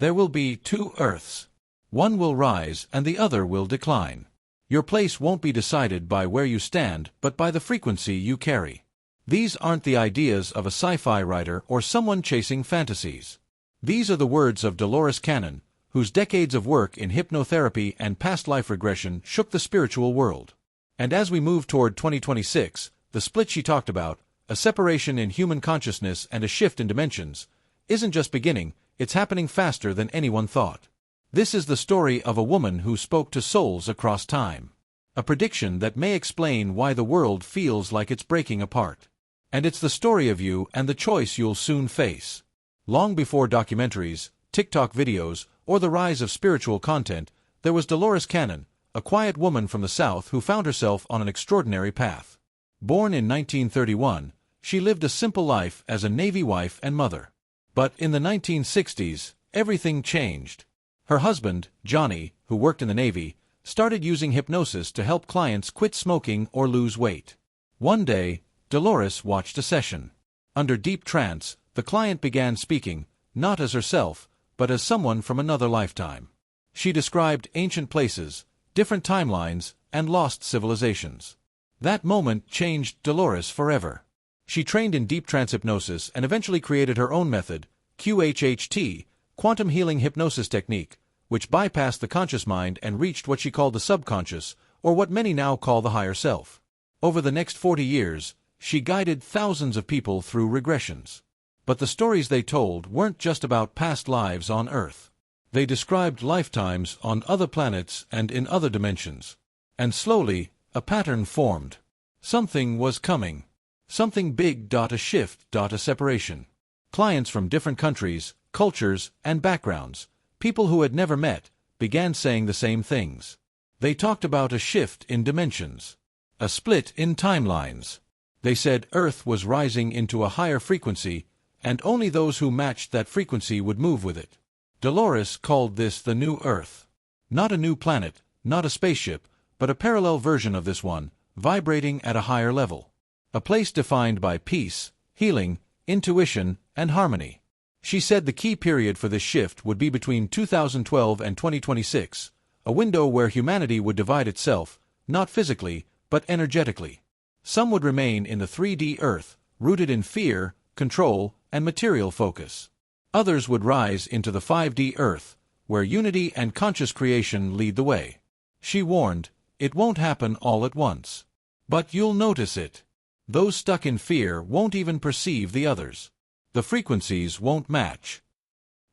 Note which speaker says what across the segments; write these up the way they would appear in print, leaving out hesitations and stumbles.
Speaker 1: There will be two Earths. One will rise and the other will decline. Your place won't be decided by where you stand, but by the frequency you carry. These aren't the ideas of a sci-fi writer or someone chasing fantasies. These are the words of Dolores Cannon, whose decades of work in hypnotherapy and past life regression shook the spiritual world. And as we move toward 2026, the split she talked about, a separation in human consciousness and a shift in dimensions, isn't just beginning, it's happening faster than anyone thought. This is the story of a woman who spoke to souls across time. A prediction that may explain why the world feels like it's breaking apart. And it's the story of you and the choice you'll soon face. Long before documentaries, TikTok videos, or the rise of spiritual content, there was Dolores Cannon, a quiet woman from the South who found herself on an extraordinary path. Born in 1931, she lived a simple life as a Navy wife and mother. But in the 1960s, everything changed. Her husband, Johnny, who worked in the Navy, started using hypnosis to help clients quit smoking or lose weight. One day, Dolores watched a session. Under deep trance, the client began speaking, not as herself, but as someone from another lifetime. She described ancient places, different timelines, and lost civilizations. That moment changed Dolores forever. She trained in deep trance hypnosis and eventually created her own method, QHHT, quantum healing hypnosis technique, which bypassed the conscious mind and reached what she called the subconscious, or what many now call the higher self. Over the next 40 years, she guided thousands of people through regressions. But the stories they told weren't just about past lives on Earth. They described lifetimes on other planets and in other dimensions. And slowly, a pattern formed. Something was coming. Something big. A shift. A separation. Clients from different countries, cultures, and backgrounds, people who had never met, began saying the same things. They talked about a shift in dimensions. A split in timelines. They said Earth was rising into a higher frequency, and only those who matched that frequency would move with it. Dolores called this the new Earth. Not a new planet, not a spaceship, but a parallel version of this one, vibrating at a higher level. A place defined by peace, healing, intuition, and harmony. She said the key period for this shift would be between 2012 and 2026, a window where humanity would divide itself, not physically, but energetically. Some would remain in the 3D Earth, rooted in fear, control, and material focus. Others would rise into the 5D Earth, where unity and conscious creation lead the way. She warned, it won't happen all at once. But you'll notice it. Those stuck in fear won't even perceive the others. The frequencies won't match.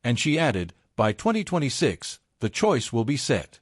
Speaker 1: And she added, by 2026, the choice will be set.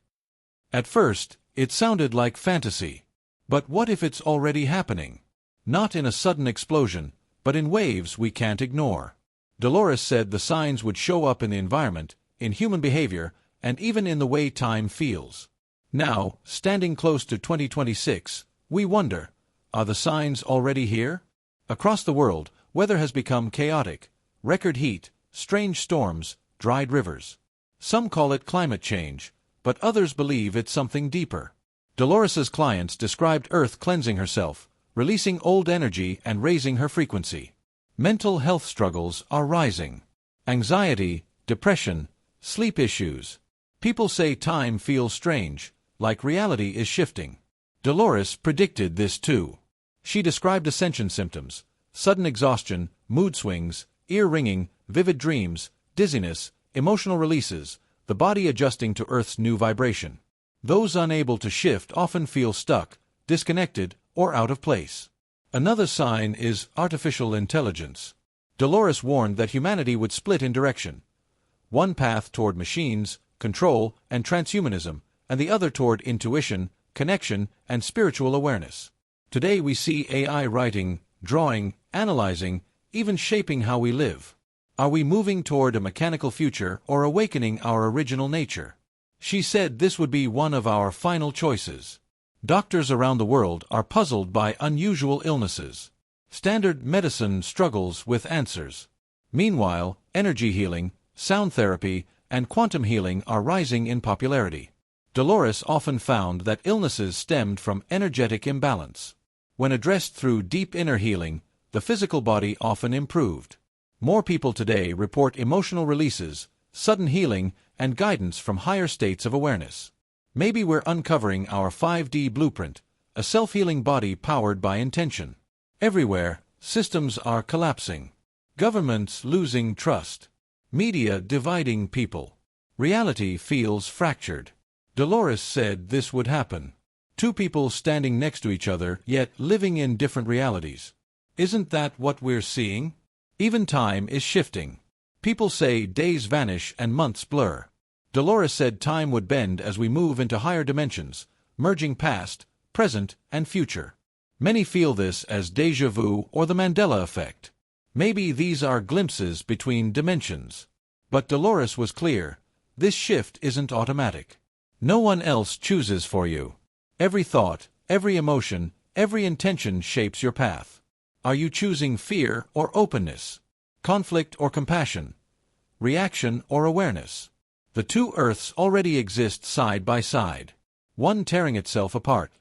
Speaker 1: At first, it sounded like fantasy. But what if it's already happening? Not in a sudden explosion, but in waves we can't ignore. Dolores said the signs would show up in the environment, in human behavior, and even in the way time feels. Now, standing close to 2026, we wonder, are the signs already here? Across the world, weather has become chaotic. Record heat, strange storms, dried rivers. Some call it climate change, but others believe it's something deeper. Dolores's clients described Earth cleansing herself, releasing old energy and raising her frequency. Mental health struggles are rising. Anxiety, depression, sleep issues. People say time feels strange, like reality is shifting. Dolores predicted this too. She described ascension symptoms, sudden exhaustion, mood swings, ear ringing, vivid dreams, dizziness, emotional releases, the body adjusting to Earth's new vibration. Those unable to shift often feel stuck, disconnected, or out of place. Another sign is artificial intelligence. Dolores warned that humanity would split in direction. One path toward machines, control, and transhumanism, and the other toward intuition, connection, and spiritual awareness. Today we see AI writing, drawing, analyzing, even shaping how we live. Are we moving toward a mechanical future or awakening our original nature? She said this would be one of our final choices. Doctors around the world are puzzled by unusual illnesses. Standard medicine struggles with answers. Meanwhile, energy healing, sound therapy, and quantum healing are rising in popularity. Dolores often found that illnesses stemmed from energetic imbalance. When addressed through deep inner healing, the physical body often improved. More people today report emotional releases, sudden healing, and guidance from higher states of awareness. Maybe we're uncovering our 5D blueprint, a self-healing body powered by intention. Everywhere, systems are collapsing. Governments losing trust. Media dividing people. Reality feels fractured. Dolores said this would happen. Two people standing next to each other, yet living in different realities. Isn't that what we're seeing? Even time is shifting. People say days vanish and months blur. Dolores said time would bend as we move into higher dimensions, merging past, present, and future. Many feel this as déjà vu or the Mandela effect. Maybe these are glimpses between dimensions. But Dolores was clear, this shift isn't automatic. No one else chooses for you. Every thought, every emotion, every intention shapes your path. Are you choosing fear or openness? Conflict or compassion? Reaction or awareness? The two Earths already exist side by side. One tearing itself apart.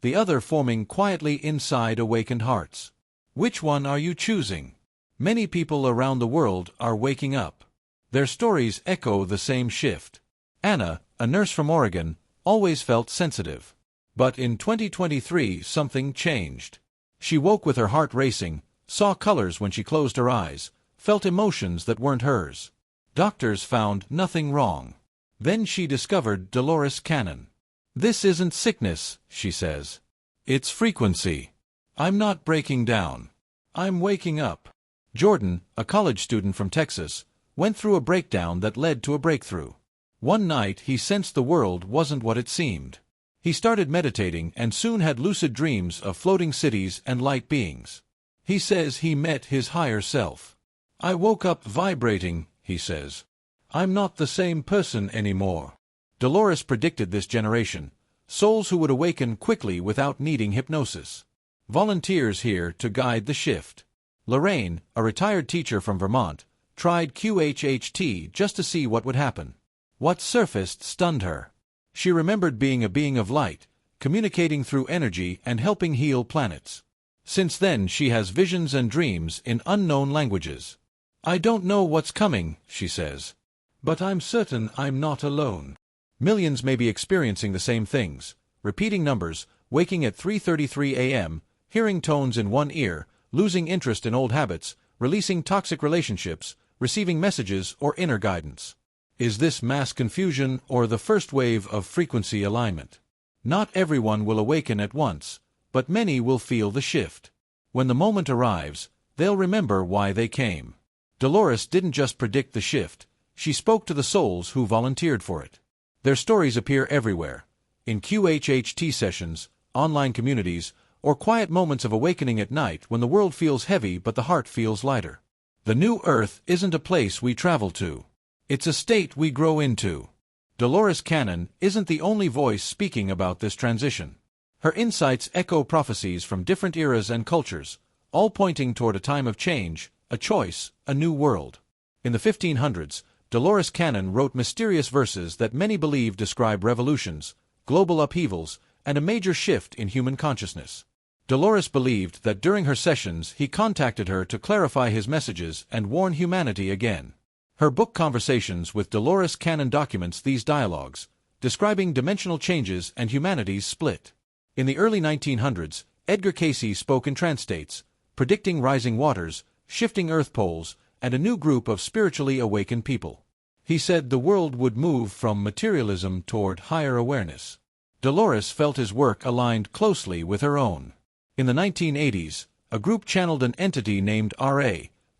Speaker 1: The other forming quietly inside awakened hearts. Which one are you choosing? Many people around the world are waking up. Their stories echo the same shift. Anna, a nurse from Oregon, always felt sensitive. But in 2023 something changed. She woke with her heart racing, saw colors when she closed her eyes, felt emotions that weren't hers. Doctors found nothing wrong. Then she discovered Dolores Cannon. This isn't sickness, she says. It's frequency. I'm not breaking down. I'm waking up. Jordan, a college student from Texas, went through a breakdown that led to a breakthrough. One night he sensed the world wasn't what it seemed. He started meditating and soon had lucid dreams of floating cities and light beings. He says he met his higher self. I woke up vibrating, he says. I'm not the same person anymore. Dolores predicted this generation, souls who would awaken quickly without needing hypnosis. Volunteers here to guide the shift. Lorraine, a retired teacher from Vermont, tried QHHT just to see what would happen. What surfaced stunned her. She remembered being a being of light, communicating through energy and helping heal planets. Since then she has visions and dreams in unknown languages. I don't know what's coming, she says. But I'm certain I'm not alone. Millions may be experiencing the same things. Repeating numbers, waking at 3:33 a.m., hearing tones in one ear, losing interest in old habits, releasing toxic relationships, receiving messages or inner guidance. Is this mass confusion or the first wave of frequency alignment? Not everyone will awaken at once, but many will feel the shift. When the moment arrives, they'll remember why they came. Dolores didn't just predict the shift, she spoke to the souls who volunteered for it. Their stories appear everywhere, in QHHT sessions, online communities, or quiet moments of awakening at night when the world feels heavy but the heart feels lighter. The new Earth isn't a place we travel to. It's a state we grow into. Dolores Cannon isn't the only voice speaking about this transition. Her insights echo prophecies from different eras and cultures, all pointing toward a time of change, a choice, a new world. In the 1500s, Dolores Cannon wrote mysterious verses that many believe describe revolutions, global upheavals, and a major shift in human consciousness. Dolores believed that during her sessions he contacted her to clarify his messages and warn humanity again. Her book Conversations with Dolores Cannon documents these dialogues, describing dimensional changes and humanity's split. In the early 1900s, Edgar Cayce spoke in trance states, predicting rising waters, shifting earth poles, and a new group of spiritually awakened people. He said the world would move from materialism toward higher awareness. Dolores felt his work aligned closely with her own. In the 1980s, a group channeled an entity named RA,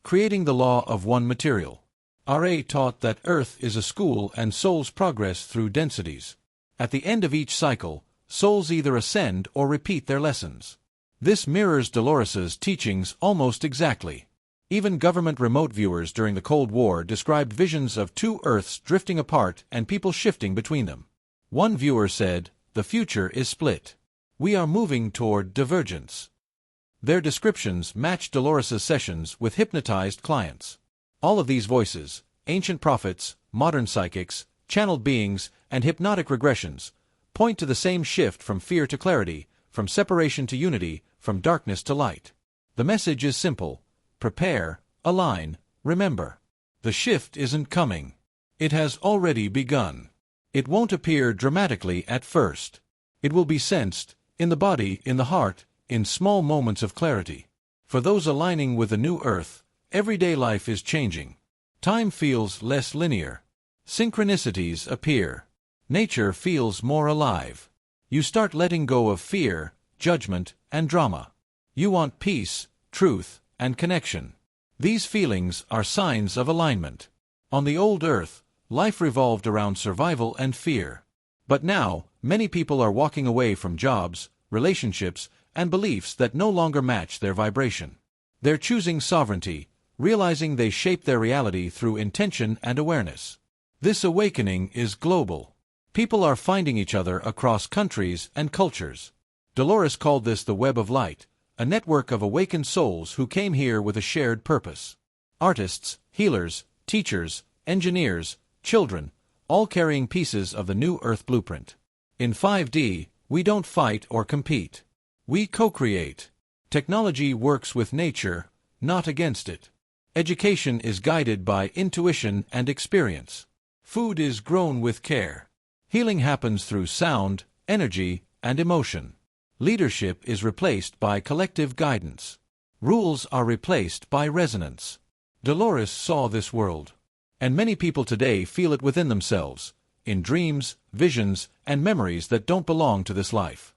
Speaker 1: creating the law of one material. RA taught that Earth is a school and souls progress through densities. At the end of each cycle, souls either ascend or repeat their lessons. This mirrors Dolores's teachings almost exactly. Even government remote viewers during the Cold War described visions of two Earths drifting apart and people shifting between them. One viewer said, "The future is split. We are moving toward divergence." Their descriptions matched Dolores's sessions with hypnotized clients. All of these voices, ancient prophets, modern psychics, channeled beings, and hypnotic regressions, point to the same shift from fear to clarity, from separation to unity, from darkness to light. The message is simple: prepare, align, remember. The shift isn't coming. It has already begun. It won't appear dramatically at first. It will be sensed, in the body, in the heart, in small moments of clarity. For those aligning with the new earth, everyday life is changing. Time feels less linear. Synchronicities appear. Nature feels more alive. You start letting go of fear, judgment, and drama. You want peace, truth, and connection. These feelings are signs of alignment. On the old earth, life revolved around survival and fear. But now, many people are walking away from jobs, relationships, and beliefs that no longer match their vibration. They're choosing sovereignty, realizing they shape their reality through intention and awareness. This awakening is global. People are finding each other across countries and cultures. Dolores called this the web of light, a network of awakened souls who came here with a shared purpose. Artists, healers, teachers, engineers, children, all carrying pieces of the new Earth blueprint. In 5D, we don't fight or compete. We co-create. Technology works with nature, not against it. Education is guided by intuition and experience. Food is grown with care. Healing happens through sound, energy, and emotion. Leadership is replaced by collective guidance. Rules are replaced by resonance. Dolores saw this world. And many people today feel it within themselves, in dreams, visions, and memories that don't belong to this life.